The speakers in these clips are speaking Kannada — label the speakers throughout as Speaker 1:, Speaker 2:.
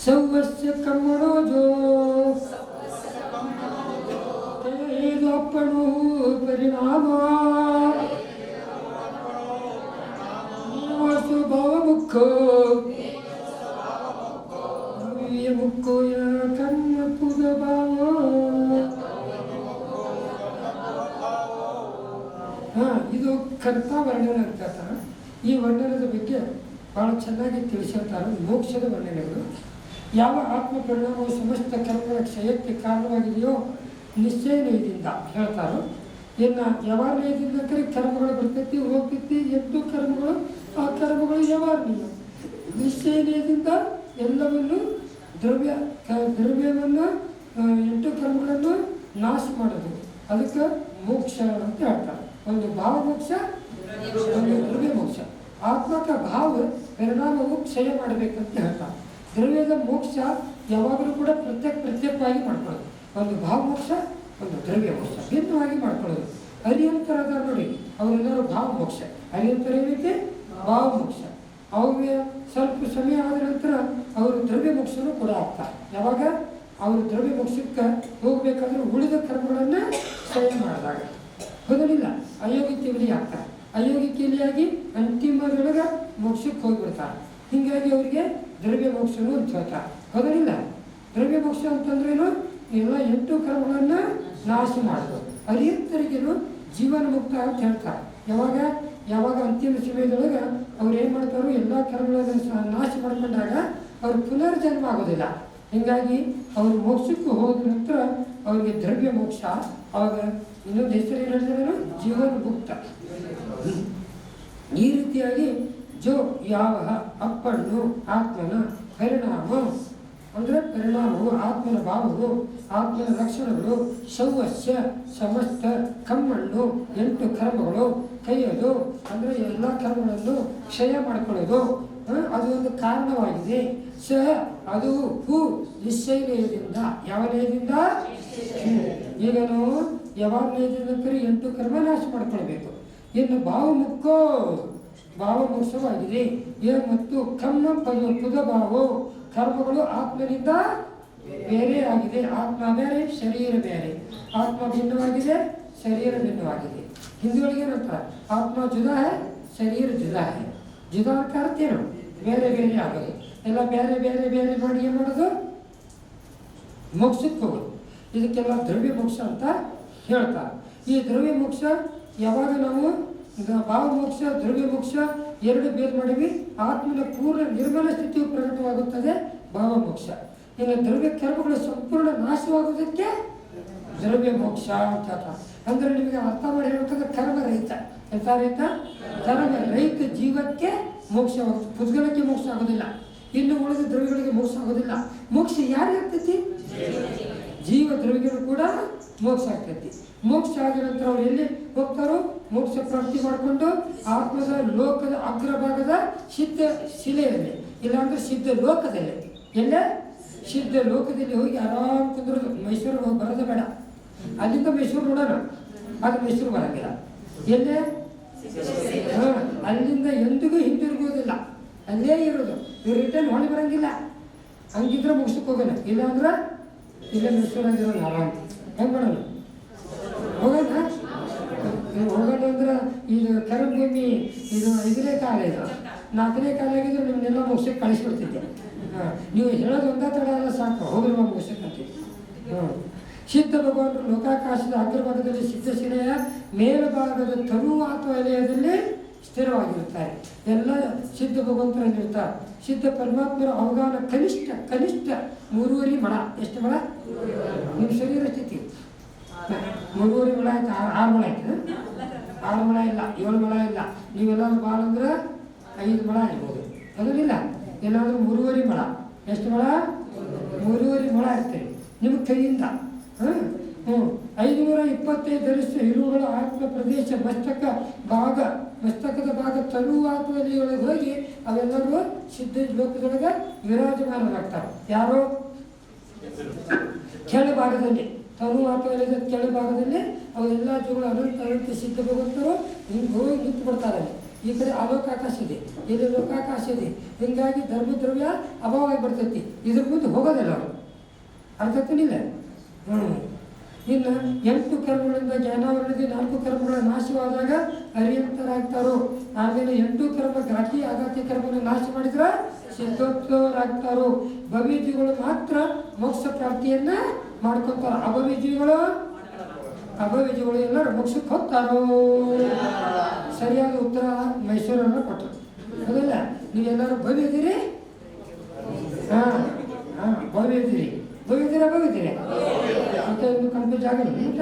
Speaker 1: ಸೌವಸ್ಯ ಕಮ್ಮಣೋ ಜೋ ಅಪ್ಪಣೋ ಪರಿಣಾಮ ಸ್ವಭಾವ ಮುಖ ಮುಖೋಯ ಕರ್ಮ ಪುದ ಭಾವ. ಇದು ಕರ್ತ ವರ್ಣನೆ ಅಂತ. ಈ ವರ್ಣನದ ಬಗ್ಗೆ ಬಹಳ ಚೆನ್ನಾಗಿ ತಿಳಿಸಿರ್ತಾರೆ. ಮೋಕ್ಷದ ವರ್ಣನೆಗಳು ಯಾವ ಆತ್ಮ ಪರಿಣಾಮವು ಸಮಸ್ತ ಕರ್ಮಗಳ ಕ್ಷಯಕ್ಕೆ ಕಾರಣವಾಗಿದೆಯೋ ನಿಶ್ಚಯನಯದಿಂದ ಹೇಳ್ತಾರೋ. ಇನ್ನು ಯಾವಾರ್ನಯದಿಂದ ಕರ್ಮಗಳು ಬರ್ತೈತಿ ಹೋಗ್ತೈತಿ. 8 ಕರ್ಮಗಳು, ಆ ಕರ್ಮಗಳು ಯಾವಾರ್ನೀಯ. ನಿಶ್ಚಯನಯದಿಂದ ಎಲ್ಲವನ್ನು ದ್ರವ್ಯವನ್ನು 8 ಕರ್ಮಗಳನ್ನು ನಾಶ ಮಾಡೋದು, ಅದಕ್ಕೆ ಮೋಕ್ಷ ಅಂತ ಹೇಳ್ತಾರೆ. ಒಂದು ಭಾವ ಮೋಕ್ಷ, ಒಂದು ದ್ರವ್ಯ ಮೋಕ್ಷ. ಆತ್ಮಕ ಭಾವ ಪರಿಣಾಮವು ಕ್ಷಯ ಮಾಡಬೇಕಂತ ಹೇಳ್ತಾರೆ. ದ್ರವ್ಯದ ಮೋಕ್ಷ ಯಾವಾಗಲೂ ಕೂಡ ಪ್ರತ್ಯೇಕವಾಗಿ ಮಾಡ್ಕೊಳ್ಳೋದು. ಒಂದು ಭಾವ ಮೋಕ್ಷ, ಒಂದು ದ್ರವ್ಯ ಮೋಕ್ಷ ಭಿನ್ನವಾಗಿ ಮಾಡ್ಕೊಳ್ಳೋದು. ಹರಿಯಂತರದ ನೋಡಿ, ಅವರೆಲ್ಲರೂ ಭಾವ ಮೋಕ್ಷ. ಹರಿಯಂತರ ಏನೈತೆ? ಭಾವ ಮೋಕ್ಷ. ಅವ್ರಿಗೆ ಸ್ವಲ್ಪ ಸಮಯ ಆದ ನಂತರ ಅವರು ದ್ರವ್ಯ ಮೋಕ್ಷನೂ ಕೂಡ ಆಗ್ತಾರೆ. ಯಾವಾಗ ಅವರು ದ್ರವ್ಯ ಮೋಕ್ಷಕ್ಕೆ ಹೋಗ್ಬೇಕಾದ್ರೆ ಉಳಿದ ಕರ್ಮಗಳನ್ನು ಕ್ಷಯ ಮಾಡಿದಾಗ. ಹೌದಲಿಲ್ಲ, ಅಯೋಗ್ಯಕ್ಕೆಲಿ ಆಗ್ತಾರೆ. ಅಯೋಗ್ಯಕ್ಕೆಲಿಯಾಗಿ ಅಂತಿಮದೊಳಗೆ ಮೋಕ್ಷಕ್ಕೆ ಹೋಗ್ಬಿಡ್ತಾರೆ. ಹೀಗಾಗಿ ಅವರಿಗೆ ದ್ರವ್ಯ ಮೋಕ್ಷನು ಅಂತ ಹೇಳ್ತಾರೆ. ಹೌದಲಿಲ್ಲ, ದ್ರವ್ಯ ಮೋಕ್ಷ ಅಂತಂದ್ರೇನು? ಎಲ್ಲ 8 ಕರ್ಮಗಳನ್ನು ನಾಶ ಮಾಡೋದು. ಹರಿಯಂತರಿಗೇನು ಜೀವನ ಮುಕ್ತ ಅಂತ ಹೇಳ್ತಾರೆ. ಯಾವಾಗ ಅಂತಿಮ ಸಮಯದೊಳಗೆ ಅವ್ರು ಏನು ಮಾಡ್ತಾರೋ ಎಲ್ಲ ಕರ್ಮಗಳನ್ನು ನಾಶ ಮಾಡ್ಕೊಂಡಾಗ ಅವ್ರು ಪುನರ್ಜನ್ಮ ಆಗೋದಿಲ್ಲ. ಹೀಗಾಗಿ ಅವರು ಮೋಕ್ಷಕ್ಕೆ ಹೋದ ನಂತರ ಅವ್ರಿಗೆ ದ್ರವ್ಯ ಮೋಕ್ಷ. ಅವಾಗ ಇನ್ನೊಂದು ಹೆಸರು ಏನು ಹೇಳ್ತಾರೆ? ಜೀವನ ಮುಕ್ತ. ಈ ರೀತಿಯಾಗಿ ಜೋ ಯಾವ ಅಪ್ಪಣ್ಣು ಆತ್ಮನ ಪರಿಣಾಮ ಅಂದರೆ ಪರಿಣಾಮವು ಆತ್ಮನ ಭಾವವು, ಆತ್ಮನ ಲಕ್ಷಣಗಳು, ಶೌವಸ್ಯ ಸಮಸ್ತ ಕಮ್ಮಣ್ಣು 8 ಕರ್ಮಗಳು, ಕೈಯದು ಅಂದರೆ ಎಲ್ಲ ಕರ್ಮಗಳನ್ನು ಕ್ಷಯ ಮಾಡಿಕೊಳ್ಳೋದು, ಅದು ಒಂದು ಕಾರಣವಾಗಿದೆ. ಸ ಅದು ಹೂ ನಿಶ್ಚಯದಿಂದ. ಯಾವ ನಯದಿಂದ? ಈಗ ನಾವು ಯಾವಾಗ ನಯದಿಂದ 8 ಕರ್ಮ ನಾಶ ಮಾಡಿಕೊಳ್ಬೇಕು. ಇನ್ನು ಭಾವ ಮೋಕ್ಷವಾಗಿದೆ. ಮತ್ತು ಕಮ್ಮ ಪುದ ಭಾವ ಕರ್ಮಗಳು ಆತ್ಮನಿಂದ ಬೇರೆ ಆಗಿದೆ. ಆತ್ಮ ಬೇರೆ, ಶರೀರ ಬೇರೆ. ಆತ್ಮ ಭಿನ್ನವಾಗಿದೆ, ಶರೀರ ಭಿನ್ನವಾಗಿದೆ. ಹಿಂದೂಗಳಿಗೆ ಏನಂತಾರೆ? ಆತ್ಮ ಜುದಾ ಹೈ, ಶರೀರ ಜುದಾ ಹೈ. ಜುದಾ ಅಂತ ಅರ್ಥ ಏನು? ಬೇರೆ ಬೇರೆ ಆಗೋದು. ಎಲ್ಲ ಬೇರೆ ಬೇರೆ ಬೇರೆ ಮಾಡಿ ಏನು ಮಾಡೋದು? ಮೋಕ್ಷಕ್ಕೆ ಹೋಗೋದು. ಇದಕ್ಕೆಲ್ಲ ದ್ರವ್ಯ ಮೋಕ್ಷ ಅಂತ ಹೇಳ್ತಾರೆ. ಈ ದ್ರವ್ಯ ಮೋಕ್ಷ ಯಾವಾಗ ನಾವು ಭಾವ ಮೋಕ್ಷ, ದ್ರವ್ಯ ಮೋಕ್ಷ 2 ಬೇರೆ ಮಾಡಿವಿ. ಆತ್ಮನ ಪೂರ್ಣ ನಿರ್ಮಲ ಸ್ಥಿತಿಯು ಪ್ರಕಟವಾಗುತ್ತದೆ ಭಾವ ಮೋಕ್ಷ. ಇನ್ನು ದ್ರವ್ಯ ಕರ್ಮಗಳು ಸಂಪೂರ್ಣ ನಾಶವಾಗುವುದಕ್ಕೆ ದ್ರವ್ಯ ಮೋಕ್ಷ ಅಂತ. ಅಂದರೆ ನಿಮಗೆ ಅರ್ಥ ಮಾಡಿ ಹೇಳ್ಬೇಕಾದ್ರೆ ಕರ್ಮರಹಿತ. ಎಂಥ ರಹಿತ? ಕರ್ಮರಹಿತ ಜೀವಕ್ಕೆ ಮೋಕ್ಷವಾಗುತ್ತೆ. ಪುದ್ಗಲಕ್ಕೆ ಮೋಕ್ಷ ಆಗೋದಿಲ್ಲ. ಇನ್ನು ಉಳಿದ ದ್ರವ್ಯಗಳಿಗೆ ಮೋಕ್ಷ ಆಗೋದಿಲ್ಲ. ಮೋಕ್ಷ ಯಾರಿಗೆ ಆಗ್ತೈತಿ? ಜೀವ ದ್ರವ್ಯಗಳು ಕೂಡ ಮೋಕ್ಷ ಆಗ್ತೈತಿ. ಮೋಕ್ಷ ಆದ ನಂತರ ಅವ್ರು ಎಲ್ಲಿ ಹೋಗ್ತಾರೋ? ಮೋಕ್ಷ ಪ್ರಾಪ್ತಿ ಮಾಡಿಕೊಂಡು ಆತ್ಮದ ಲೋಕದ ಅಗ್ರಭಾಗದ ಸಿದ್ಧ ಶಿಲೆಯಲ್ಲಿ, ಇಲ್ಲಾಂದ್ರೆ ಸಿದ್ಧ ಲೋಕದಲ್ಲಿ, ಎಲ್ಲ ಸಿದ್ಧ ಲೋಕದಲ್ಲಿ ಹೋಗಿ ಆರಾಮ್ ಕುಂದ್ರದು. ಮೈಸೂರಿಗೆ ಹೋಗಿ ಬರೋದು ಬೇಡ. ಅಲ್ಲಿಂದ ಮೈಸೂರು ನೋಡೋಣ, ಅದು ಮೈಸೂರು ಬರೋಂಗಿಲ್ಲ. ಎಲ್ಲೇ ಅಲ್ಲಿಂದ ಎಂದಿಗೂ ಹಿಂದಿರುಗೋದಿಲ್ಲ, ಅಲ್ಲೇ ಇರೋದು. ಇವ್ರು ರಿಟರ್ನ್ ಹೊಳೆ ಬರೋಂಗಿಲ್ಲ. ಹಂಗಿದ್ರೆ ಮುಗಿಸಕ್ಕೆ ಹೋಗೋಣ, ಇಲ್ಲಾಂದ್ರೆ ಇಲ್ಲೇ ಮೈಸೂರಾಗಿರೋಣ ಆರಾಮ್. ಹೆಂಗೆ ಮಾಡೋಣ? ಹೋಗೋಣ ಅಂದ್ರೆ ಇದು ಕರಭೂಮಿ, ಇದು 5ನೇ ಕಾಲ, ಇದು 4ನೇ ಕಾಲ ಆಗಿದ್ರು ನಿಮ್ಮನ್ನೆಲ್ಲ ಮುಗಿಸಕ್ಕೆ ಕಳಿಸ್ಬಿಡ್ತಿದ್ದೆ. ನೀವು ಹೇಳೋದು ಒಂದೇ ತಡ ಎಲ್ಲ ಸಾಕು, ಹೋಗ್ರಿ ಮುಗಿಸಕ್ಕಂತೀವಿ. ಸಿದ್ಧ ಭಗವಂತರು ಲೋಕಾಕಾಶದ ಅಗ್ರಭಾಗದಲ್ಲಿ ಸಿದ್ಧಶಿಲೆಯ ಮೇಲ್ಭಾಗದ ತರುವಾತ ವಲಯದಲ್ಲಿ ಸ್ಥಿರವಾಗಿರುತ್ತಾರೆ. ಎಲ್ಲ ಸಿದ್ಧ ಭಗವಂತರಲ್ಲಿರ್ತಾರೆ. ಸಿದ್ಧ ಪರಮಾತ್ಮರ ಅವಗಾನ ಕನಿಷ್ಠ 3.5 ಮಳ. ಎಷ್ಟು ಮಳ? ನಿಮ್ಮ ಶರೀರ ಸ್ಥಿತಿ 3.5 ಮಳ ಆಯ್ತು. 6 ಮಳ ಆಯ್ತು. 6 ಮಳ ಇಲ್ಲ, 7 ಮಳ ಇಲ್ಲ. ನೀವೆಲ್ಲರೂ ಭಾಳ ಅಂದ್ರೆ 5 ಮಳ ಇರ್ಬೋದು. ಅದನ್ನಿಲ್ಲ, ಎಲ್ಲಾದರೂ 3.5 ಮಳ. ಎಷ್ಟು ಮಳ? 3.5 ಮಳ ಇರ್ತೀರಿ ನಿಮ್ಮ ಕೈಯಿಂದ. 525 ಧರಿಸಿದ ಇರುವುಗಳ ಆತ್ಮ ಪ್ರದೇಶ ಮಸ್ತಕದ ಭಾಗ ತರುವಾತದಲ್ಲಿ ಒಳಗೆ ಹೋಗಿ ಅವೆಲ್ಲರೂ ಸಿದ್ಧ ಲೋಕದೊಳಗೆ ವಿರಾಜಮಾನರಾಗ್ತಾರೆ. ಯಾರೋ ಕೆಳಭಾಗದಲ್ಲಿ, ತರುವಾತವಲಯದ ಕೆಳಭಾಗದಲ್ಲಿ ಅವೆಲ್ಲ ಜೋಗಳು ಅನಂತ ಸಿದ್ಧ ಭಗವಂತರು ಹಿಂಗೆ ಹೋಗಿ ನಿಂತು ಬಿಡ್ತಾರೆ. ಈ ಕಡೆ ಅಲೋಕಾಕಾಶ ಇದೆ, ಇಲ್ಲಿ ಲೋಕಾಕಾಶ ಇದೆ. ಹೀಗಾಗಿ ಧರ್ಮದ್ರವ್ಯ ಅಭಾವ ಆಗಿಬಿಡ್ತೈತಿ. ಇದ್ರ ಮುಂದೆ ಹೋಗೋದಿಲ್ಲ ಅವರು. ಅರ್ಥ ತಿನ್ನಿಲ್ಲ. ಇನ್ನು 8 ಕರ್ಮಗಳಿಂದ ಜ್ಞಾನಾವರಣದ 4 ಕರ್ಮಗಳ ನಾಶವಾದಾಗ ಅರಿಯಂತರಾಗ್ತಾರೋ. ಆಮೇಲೆ 8 ಕರ್ಮ ಘಾಟಿ ಆಘಾತಿ ಕರ್ಮವನ್ನು ನಾಶ ಮಾಡಿದ್ರೆ ಸಿದ್ಧೋಕ್ತರಾಗ್ತಾರೋ. ಭವ್ಯಜೀವಿಗಳು ಮಾತ್ರ ಮೋಕ್ಷ ಪ್ರಾಪ್ತಿಯನ್ನ ಮಾಡ್ಕೊತಾರ. ಅಭವ್ಯಜೀವಿಗಳು ಎಲ್ಲರೂ ಮೋಕ್ಷಕ್ಕೆ ಹೋಗ್ತಾರೋ. ಸರಿಯಾದ ಉತ್ತರ ಮೈಸೂರನ್ನು ಕೊಟ್ಟರು. ಅದಲ್ಲ, ನೀವೆಲ್ಲರೂ ಭವ್ಯದಿರಿ. ಭವ್ಯದಿರಿ ಅಂತ ಒಂದು ಕನ್ಫ್ಯೂಸ್ ಆಗಿಲ್ಲ.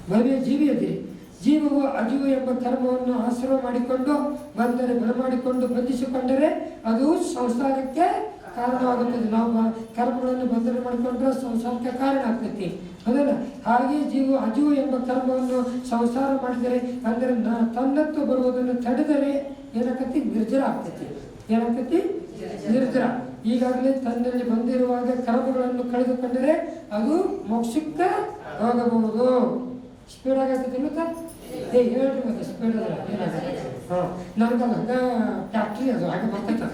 Speaker 1: ಭವ್ಯ ಜೀವಿ ಅದಿರಿ. ಜೀವವು ಅಜೀವ ಎಂಬ ಕರ್ಮವನ್ನು ಆಶ್ರಯ ಮಾಡಿಕೊಂಡು ಬಂದರೆ ಬರಮಾಡಿಕೊಂಡು ಬಂಧಿಸಿಕೊಂಡರೆ ಅದು ಸಂಸಾರಕ್ಕೆ ಕಾರಣವಾಗುತ್ತದೆ. ನಾವು ಕರ್ಮಗಳನ್ನು ಬಂಧನ ಮಾಡಿಕೊಂಡ್ರೆ ಸಂಸಾರಕ್ಕೆ ಕಾರಣ ಆಗ್ತೈತಿ. ಅದಲ್ಲ, ಹಾಗೆ ಅಜೀವ ಎಂಬ ಕರ್ಮವನ್ನು ಸಂಸಾರ ಮಾಡಿದರೆ ಅಂದರೆ ತನ್ನತ್ತು ಬರುವುದನ್ನು ತಡೆದರೆ ಏನಾಗ್ತೈತಿ? ನಿರ್ಜರ ಆಗ್ತೈತಿ. ಏನಾಗ್ತೈತಿ? ನಿರ್ಜರ. ಈಗಾಗಲೇ ತನ್ನಲ್ಲಿ ಬಂದಿರುವಾಗ ಕರ್ಮಗಳನ್ನು ಕಳೆದುಕೊಂಡರೆ ಅದು ಮೋಕ್ಷಕ್ಕೆ ಹೋಗಬಹುದು. ಸ್ಪೀಡ್ ಆಗತ್ತೈತಿ ಮತ್ತೆ ಹೇಳ್ರಿ ಮತ್ತೆ ಸ್ಪೀಡ್ ಅದ ಏನಾಗುತ್ತೆ? ನನಗಲ್ಲ ಹಂಗೆ ಫ್ಯಾಕ್ಟ್ರಿ ಅದು ಹಾಗೆ ಬರ್ತೈತೆ.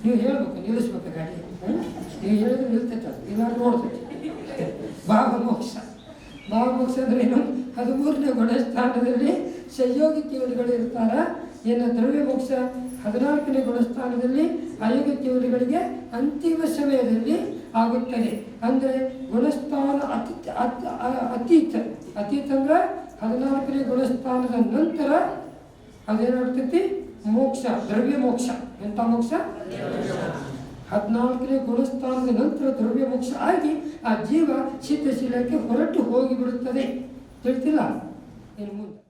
Speaker 1: ನೀವು ಹೇಳ್ಬೇಕು, ನಿಲ್ಲಿಸ್ಬೇಕು ಗಾಡಿ. ನೀವು ಹೇಳಿದ್ರೆ ನಿಲ್ತೈತೆ, ಅದು ಏನಾದ್ರು ನೋಡ್ತೈತಿ. ಭಾವಮೋಕ್ಷ ಅಂದ್ರೆ ಏನು? 13ನೇ ಗುಣಸ್ಥಾನದಲ್ಲಿ ಸಂಯೋಗಿಕ ಯೋನಿಗಳು ಇರ್ತಾರ. ಏನು ದ್ರವ್ಯ ಮೋಕ್ಷ 14ನೇ ಗುಣಸ್ಥಾನದಲ್ಲಿ ಅಯೋಗಿಕ ಯೋನಿಗಳಿಗೆ ಅಂತಿಮ ಸಮಯದಲ್ಲಿ ಆಗುತ್ತದೆ. ಅಂದರೆ ಗುಣಸ್ಥಾನ ಅತೀತ ಅಂದ್ರೆ 14ನೇ ಗುಣಸ್ಥಾನದ ನಂತರ ಅದೇನಾಗ್ತೈತಿ? ಮೋಕ್ಷ, ದ್ರವ್ಯ ಮೋಕ್ಷ. ಎಂಥ ಮೋಕ್ಷ? 14ನೇ ಗುಣಸ್ಥಾನದ ನಂತರ ದ್ರವ್ಯ ಮೋಕ್ಷ ಆಗಿ ಆ ಜೀವ ಸಿದ್ಧಶೀಲಕ್ಕೆ ಹೊರಟು ಹೋಗಿಬಿಡುತ್ತದೆ. ತಿಳಿತಿಲ್ಲ? ಇನ್ನು ಮುಂದೆ